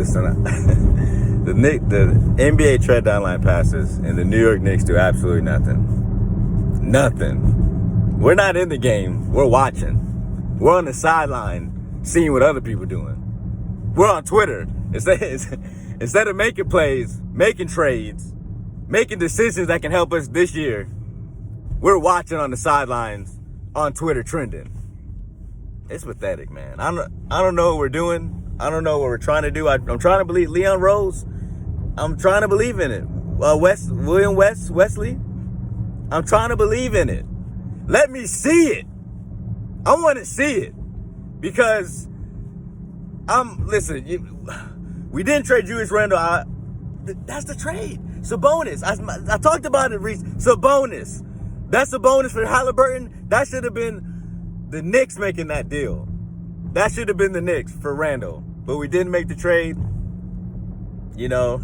listen, the NBA trade deadline passes, and the New York Knicks do absolutely nothing. Nothing. We're not in the game. We're watching. We're on the sideline, seeing what other people are doing. We're on Twitter. Instead of making plays, making trades, making decisions that can help us this year, we're watching on the sidelines on Twitter trending. It's pathetic, man. I don't know what we're doing. I don't know what we're trying to do. I'm trying to believe Leon Rose. I'm trying to believe in it. William Wesley. I'm trying to believe in it. Let me see it. I want to see it. Because listen, we didn't trade Julius Randle. That's the trade. Sabonis. I talked about it recently. Sabonis. That's a bonus for Halliburton. That should have been the Knicks making that deal. That should have been the Knicks for Randle. But we didn't make the trade. You know,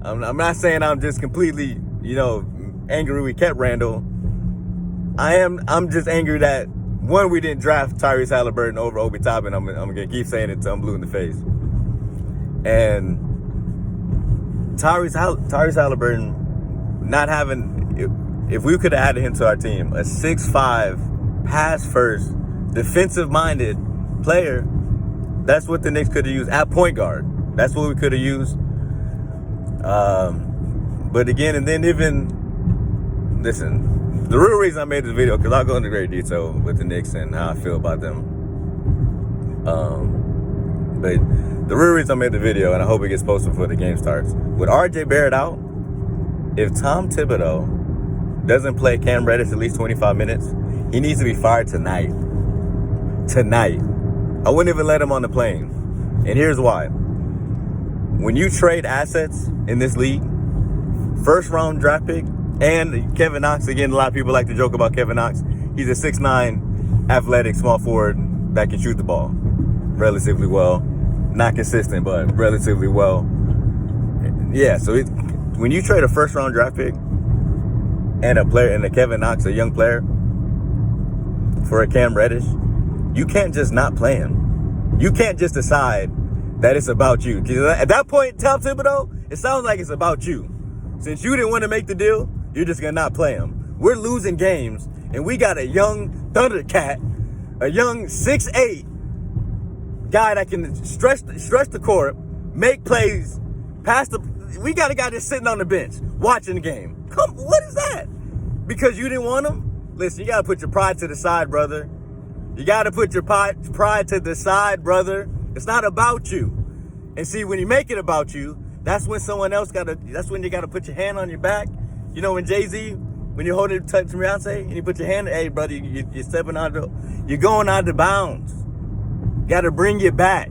I'm not saying I'm just completely, angry we kept Randle. I'm just angry that, one, we didn't draft Tyrese Halliburton over Obi Toppin. I'm going to keep saying it until I'm blue in the face. And Tyrese Halliburton not having, if we could have added him to our team, a 6'5", pass-first, defensive-minded player, that's what the Knicks could have used at point guard. That's what we could have used. But again, and then even, listen, the real reason I made this video, because I'll go into great detail with the Knicks and how I feel about them. But the real reason I made the video, and I hope it gets posted before the game starts, with RJ Barrett out, if Tom Thibodeau doesn't play Cam Reddish at least 25 minutes, he needs to be fired tonight. Tonight. I wouldn't even let him on the plane. And here's why. When you trade assets in this league, first round draft pick, and Kevin Knox, again, a lot of people like to joke about Kevin Knox. He's a 6'9", athletic, small forward that can shoot the ball relatively well. Not consistent, but relatively well. Yeah, so when you trade a first round draft pick and a Kevin Knox, a young player, for a Cam Reddish, you can't just not play him. You can't just decide that it's about you. Because at that point, Tom Thibodeau, it sounds like it's about you. Since you didn't want to make the deal, you're just going to not play him. We're losing games, and we got a young Thundercat, a young 6'8" guy that can stretch the court, make plays, we got a guy that's sitting on the bench, watching the game. What is that? Because you didn't want him? Listen, you got to put your pride to the side, brother. You got to put your pride to the side, brother. It's not about you. And see, when you make it about you, that's when that's when you got to put your hand on your back. You know, when Jay-Z, when you're holding touch Beyonce, and you put your hand, hey, brother, you're stepping you're going out of bounds. Got to bring you back.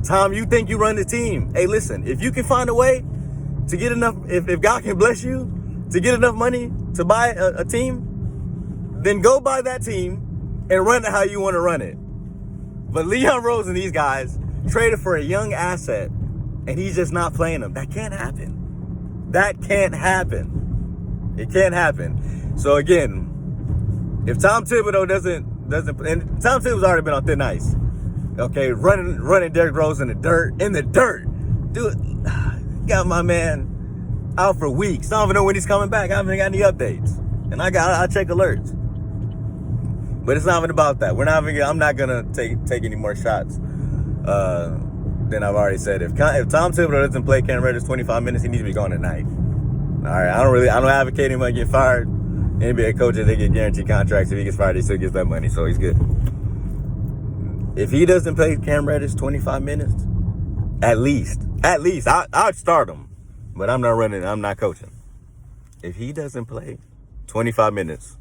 Tom, you think you run the team. Hey, listen, if you can find a way to get enough, if God can bless you to get enough money to buy a team, then go buy that team and run it how you want to run it. But Leon Rose and these guys traded for a young asset, and he's just not playing them. That can't happen. That can't happen. It can't happen. So again, if Tom Thibodeau doesn't, and Tom Thibodeau's already been on thin ice. Okay, running Derrick Rose in the dirt. Dude, got my man out for weeks. I don't even know when he's coming back. I haven't got any updates. And I check alerts. But it's not even about that. I'm not gonna take any more shots than I've already said. If Tom Thibodeau doesn't play Cam Reddish 25 minutes, he needs to be gone tonight. All right, I don't advocate him to get fired. NBA coaches, they get guaranteed contracts. If he gets fired, he still gets that money, so he's good. If he doesn't play Cam Reddish 25 minutes, at least, I'd start him. But I'm not coaching. If he doesn't play 25 minutes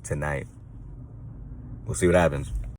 tonight, we'll see what happens.